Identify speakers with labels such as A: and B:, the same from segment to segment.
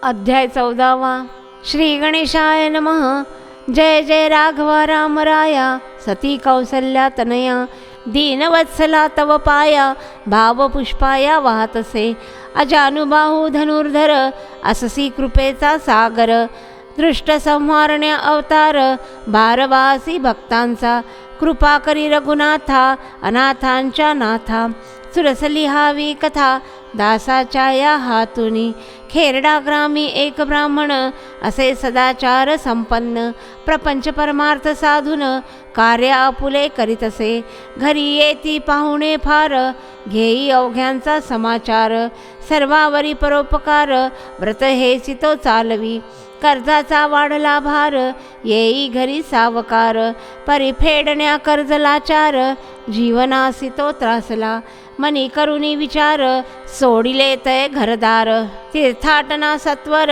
A: अध्याय 14वा. श्री गणेशाय नमः. जय जय राघव राम राया, सती कौसल्या तनया, दीनवत्सला तव पाया, भावपुष्पाया वाहतसे. अजानुबाहू धनुर्धर, अससी कृपेचा सागर, दृष्ट संहारण्या अवतार, भारवासी भक्तांचा, कृपा करी रघुनाथा, अनाथांच्या नाथा. सुरसली हावी कथा, दासाच्या या हातुनी, खेरडा ग्रामी एक ब्राह्मण, असे सदाचार संपन्न, प्रपंच परमार्थ साधून, कार्य आपुले करीतसे. घरी येती पाहुणे फार, घेई अवघ्यांचा समाचार, सर्वावरी परोपकार, व्रत हेची तो चालवी. कर्जाचा वाढला भार, येई घरी सावकार, परिफेडण्या कर्ज लाचार, जीवनासी तो त्रासला. मनी करुनी विचार, सोडिले तय घरदार, तीर्थाटना सत्वर,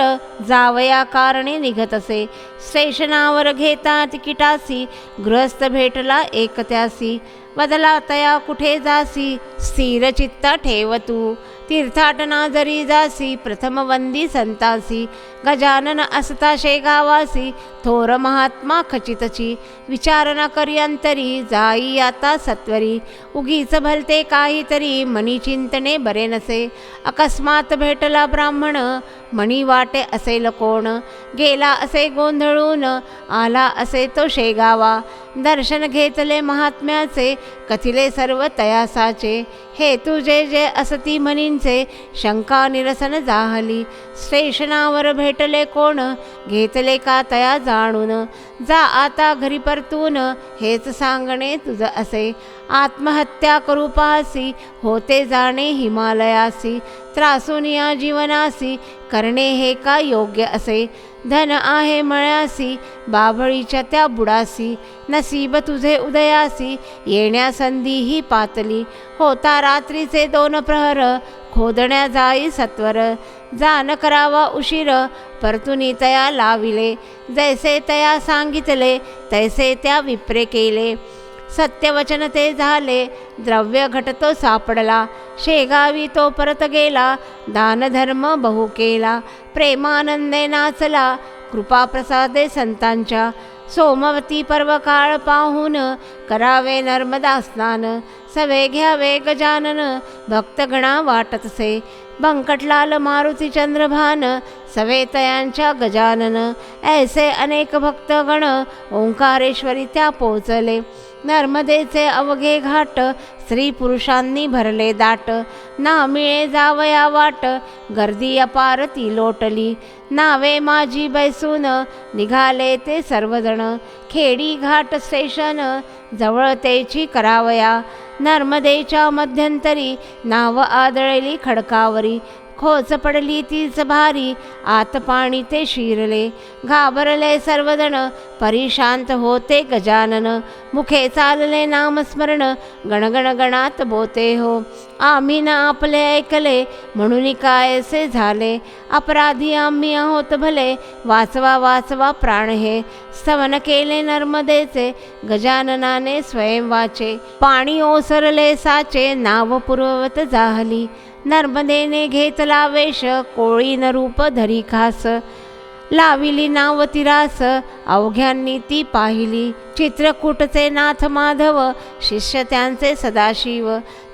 A: जावया कारणे निघतसे. स्टेशनावर घेता तिकिटासी, गृहस्थ भेटला एकत्यासी, बदला तया कुठे जासी, स्थिर चित्त ठेव तू. तीर्थाटना जरी जासी, प्रथम वंदी संतासी, गजानन असता शेगावासी, थोर महात्मा खचितची. विचार न करी अंतरी, जाई आता सत्वरी, उगीच भलते काहीतरी, मनी चिंतने बरे नसे. अकस्मात भेटला ब्राह्मण, मणी वाटे असेल कोण, गेला असे गोंधळून, आला असे तो शेगावा. दर्शन घेतले महात्म्याचे, कथिले सर्व तयासाचे, हे तुझे जे असती म्हणींचे, शंका निरसन जाहली. स्टेशनावर भेटले कोण, घेतले का तया जाणून, जा आता घरी परतून, हेच सांगणे तुझ असे. आत्महत्या करू पाहसी, होते जाणे हिमालयासी, त्रासून या जीवनासी, करणे हे का योग्य असे. धन आहे मळ्यासी, बाभळीच्या त्या बुडासी, नसीब तुझे उदयासी, येण्या संधी ही पातली. होता रात्रीचे 2 प्रहर, खोदण्या जाई सत्वर, जान करावा उशीर, परतुनी तया लाविले. जैसे तया सांगितले, तैसे त्या विप्रे केले. सत्यवचन ते झाले, द्रव्य घटतो सापडला. शेगावी तो परत गेला, दानधर्म बहु केला. प्रेमानंदे नाचला, कृपा प्रसादे संतांच्या. सोमवती पर्व काळ पाहून, करावे नर्मदा स्नान. सवे घ्यावे गजानन, भक्तगणा वाटतसे. बंकटलाल मारुती चंद्रभान, सवे तयांच्या गजानन. ऐसे अनेक भक्तगण, ओंकारेश्वरी त्या पोचले. नर्मदेचे अवघे घाट, स्त्री पुरुषांनी भरले दाट. ना मिळे जावया वाट, गर्दी अपार ती लोटली. नावे माझी बैसून, निघाले ते सर्वजण. खेडी घाट स्टेशन, जवळ तेची करावया. नर्मदेच्या मध्यंतरी, नाव आदळली खडकावरी. खोच पडली तीच भारी, आत पाणी ते शिरले. घाबरले सर्वजण, परिशांत होते गजानन. मुखे चालले नामस्मरण, गणगण गणात बोते हो. आम्ही ना आपले ऐकले, म्हणून कायसे झाले. अपराधी आम्ही आहोत भले, वाचवा वाचवा प्राण हे. स्तवन केले नर्मदेचे, गजाननाने स्वयं वाचे. पाणी ओसरले साचे, नाव पूर्ववत जाहली. नर्मदेने घेतला वेश, कोळीन रूप धरी खास. लाविली नाव तिरास, अवघ्यांनी ती पाहिली. चित्रकूटचे नाथ माधव, शिष्य त्यांचे सदाशिव.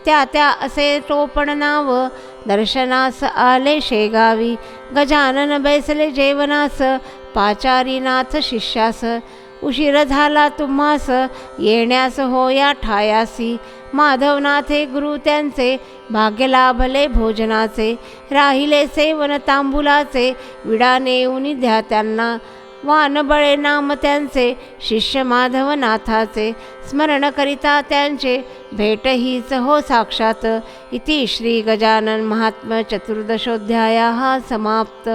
A: त्या त्या असे टोपण नाव, दर्शनास आले शेगावी. गजानन बैसले जेवनास, पाचारीनाथ शिष्यास. उशीर झाला तुम्हास, येण्यास होया ठायासी. माधवनाथे गुरु त्यांचे, भाग्य लाभले भोजनाचे. राहिले सेवन तांबुलाचे, विडा नेऊन द्या त्यांना. वानबळे नाम त्यांचे, शिष्य माधवनाथाचे. स्मरण करिता त्यांचे, भेट हीच हो साक्षात. इति श्री गजानन महात्म्य चतुर्दशोऽध्यायः समाप्त.